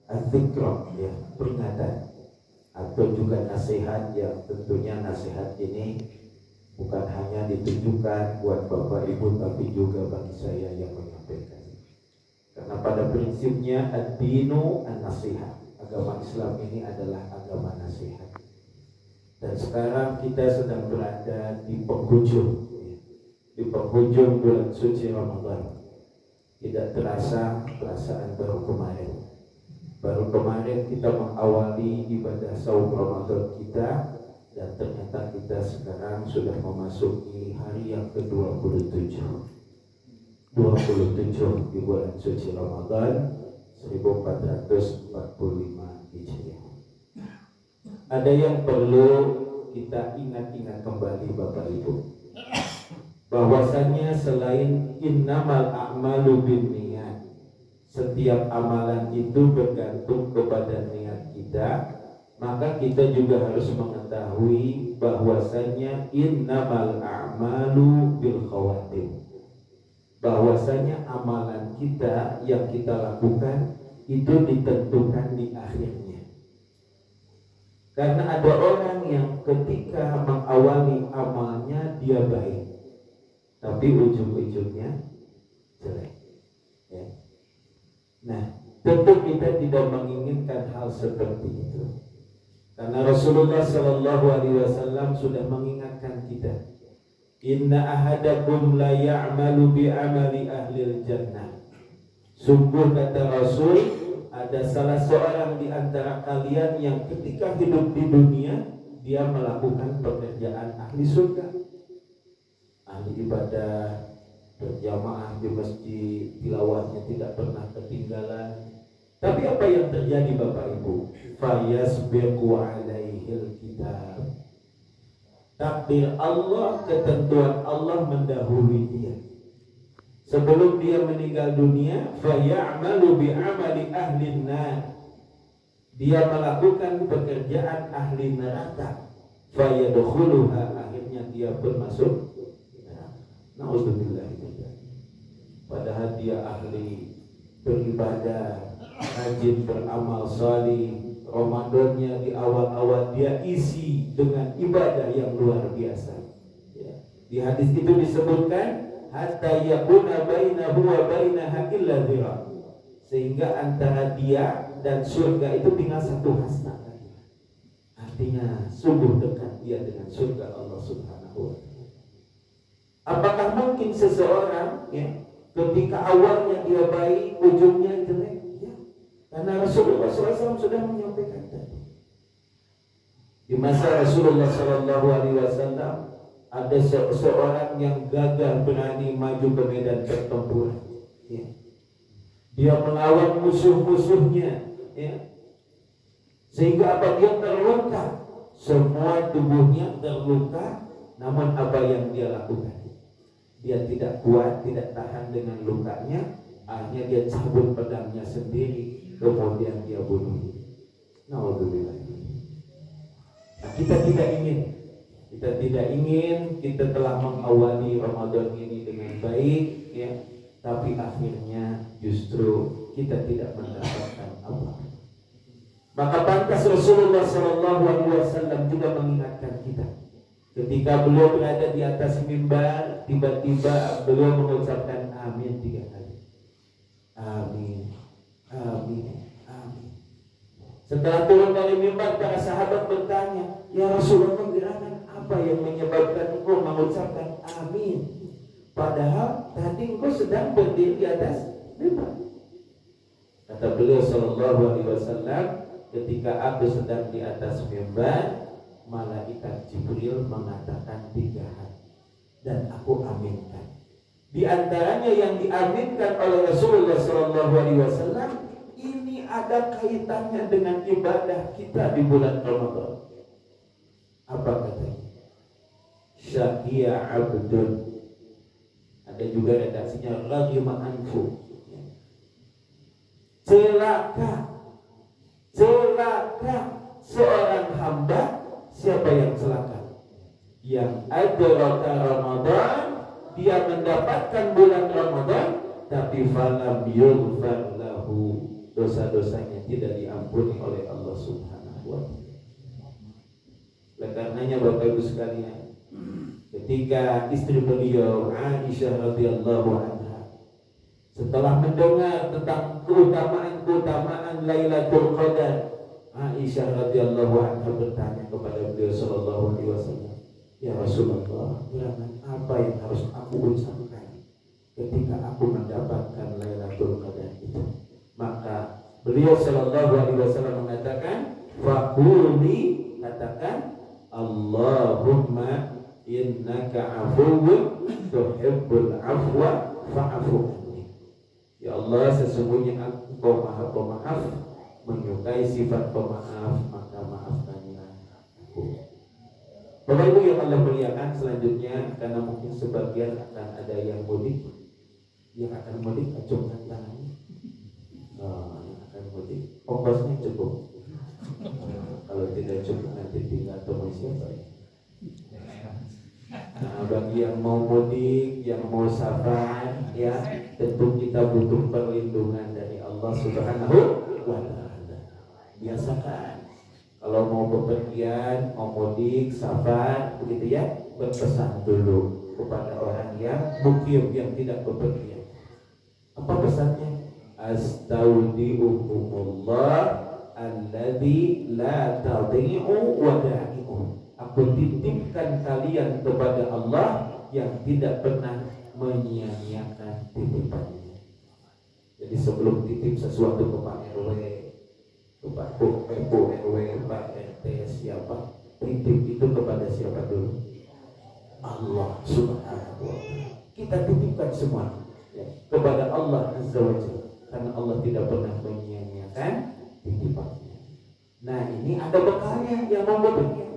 az-zikra, ya, peringatan atau juga nasihat, yang tentunya nasihat ini bukan hanya ditujukan buat Bapak Ibu tapi juga bagi saya yang menyampaikan. Karena pada prinsipnya ad-dinu an-nasihat. Agama Islam ini adalah agama nasihat. Dan sekarang kita sedang berada di penghujung bulan suci Ramadan. Tidak terasa perasaan baru kemarin kita mengawali ibadah saum Ramadan kita, dan ternyata kita sekarang sudah memasuki hari yang ke-27 di bulan suci Ramadan 1445 Hijriah. Ada yang perlu kita ingat-ingat kembali Bapak Ibu, bahwasanya selain innamal a'malu binniyat, setiap amalan itu bergantung kepada niat kita, maka kita juga harus mengetahui bahwasanya innamal a'malu bil khawatim, bahwasanya amalan kita yang kita lakukan itu ditentukan di akhirnya. Karena ada orang yang ketika mengawali amalnya dia baik, tapi ujung-ujungnya jelek, ya. Nah, tentu kita tidak menginginkan hal seperti itu, karena Rasulullah Shallallahu Alaihi Wasallam sudah mengingatkan kita, inna ahadakum la ya'malu bi amali ahlil jannah. Sungguh kata Rasul, ada salah seorang di antara kalian yang ketika hidup di dunia dia melakukan pekerjaan ahli surga, ahli ibadah, berjamaah di masjid, tilawahnya tidak pernah ketinggalan. Tapi apa yang terjadi Bapak Ibu? Fayasbiqu alaihil kitab. Takdir Allah, ketentuan Allah mendahului dia. Sebelum dia meninggal dunia, fayamalu bi'amali ahlin nar. Dia melakukan pekerjaan ahli neraka. Fayadkhuluha, akhirnya dia pun masuk neraka. Nauzubillah. Padahal dia ahli beribadah, rajin beramal salih. Ramadannya di awal-awal dia isi dengan ibadah yang luar biasa. Ya. Di hadis itu disebutkan hatta yakuna bainahu wa bainaha illa dhira, sehingga antara dia dan surga itu tinggal satu hasta. Artinya sungguh dekat dia dengan surga Allah Subhanahu wa taala. Apakah mungkin seseorang, ya, ketika awalnya dia baik, ujungnya jelek? Ya. Karena Rasulullah SAW sudah menyampaikan tadi. Di masa Rasulullah SAW ada seorang yang gagah berani maju ke medan pertempuran. Ya. Dia melawan musuh-musuhnya, ya. Sehingga apa, dia terluka, semua tubuhnya terluka. Namun apa yang dia lakukan? Dia tidak kuat, tidak tahan dengan lukanya. Akhirnya dia cabut pedangnya sendiri, kemudian dia bunuh diri. Naudzubillah. Nah, kita tidak ingin kita telah mengawali Ramadan ini dengan baik, ya, tapi akhirnya justru kita tidak mendapatkan apa. Maka pantas Rasulullah SAW juga mengingatkan kita. Ketika beliau berada di atas mimbar, tiba-tiba beliau mengucapkan amin 3 kali. Amin, amin, amin. Setelah turun dari mimbar, para sahabat bertanya, ya Rasulullah, gerangan apa yang menyebabkan engkau mengucapkan amin? Padahal tadi engkau sedang berdiri di atas mimbar. Kata beliau Sallallahu Alaihi Wasallam, ketika aku sedang di atas mimbar, malaikat Jibril mengatakan 3 hal dan aku aminkan. Di antaranya yang diaminkan oleh Rasulullah SAW, ini ada kaitannya dengan ibadah kita di bulan Ramadan. Apa katanya? Syaqiya abdun. Ada juga redaksinya raghima anfu. Celaka seorang hamba. Siapa yang celaka? Yang adraka Ramadan, dia mendapatkan bulan Ramadan, tapi falam yughfar lahu, dosa-dosanya tidak diampuni oleh Allah Subhanahu wa Ta'ala. Oleh karenanya Bapak Ibu sekalian, ketika istri beliau Aisyah radhiyallahu anha setelah mendengar tentang keutamaan Lailatul Qadar, Aisyah radhiyallahu anha bertanya kepada beliau sallallahu alaihi wasallam, "Ya Rasulullah, apa yang harus aku ucapkan ketika aku mendapatkan Lailatul Qadar itu?" Maka beliau sallallahu alaihi wasallam mengatakan, "Faquli," katakan, "Allahumma innaka afuwwun tuhibbul afwa fa'fu anni." Ya Allah, sesungguhnya Engkau Maha Pemaaf, menyukai sifat pemaaf, maka maafkanlah aku. Bapak Ibu yang Allah muliakan, selanjutnya karena mungkin sebagian akan ada yang mudik, acungkan tangannya. Yang akan mudik, ongkosnya cukup. Kalau tidak cukup nanti tinggal temui siapa ya. Nah, bagi yang mau mudik, yang mau safar, ya tentu kita butuh perlindungan dari Allah Subhanahu wa Ta'ala. Biasakan kalau mau bepergian, mau mudik, safar, begitu ya, berpesan dulu kepada orang yang mukim, yang tidak bepergian. Apa pesannya? Astaudiukumullah alladzi la tadhi'u wada'i'u. Aku titipkan kalian kepada Allah yang tidak pernah menyia-nyiakan titipannya. Jadi sebelum titip sesuatu ke Pak RW, ke Pak RW, Pak RT, siapa, titip itu kepada siapa dulu? Allah Subhanahu wa Ta'ala. Kita titipkan semua ya, kepada Allah Azza wa Jalla, karena Allah tidak pernah menyia-nyiakan titipannya. Nah, ini ada bekalnya yang mau bekerja.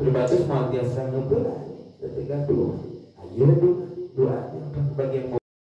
Berbatas senantiasa ngebelah ketika doa. Ayo doa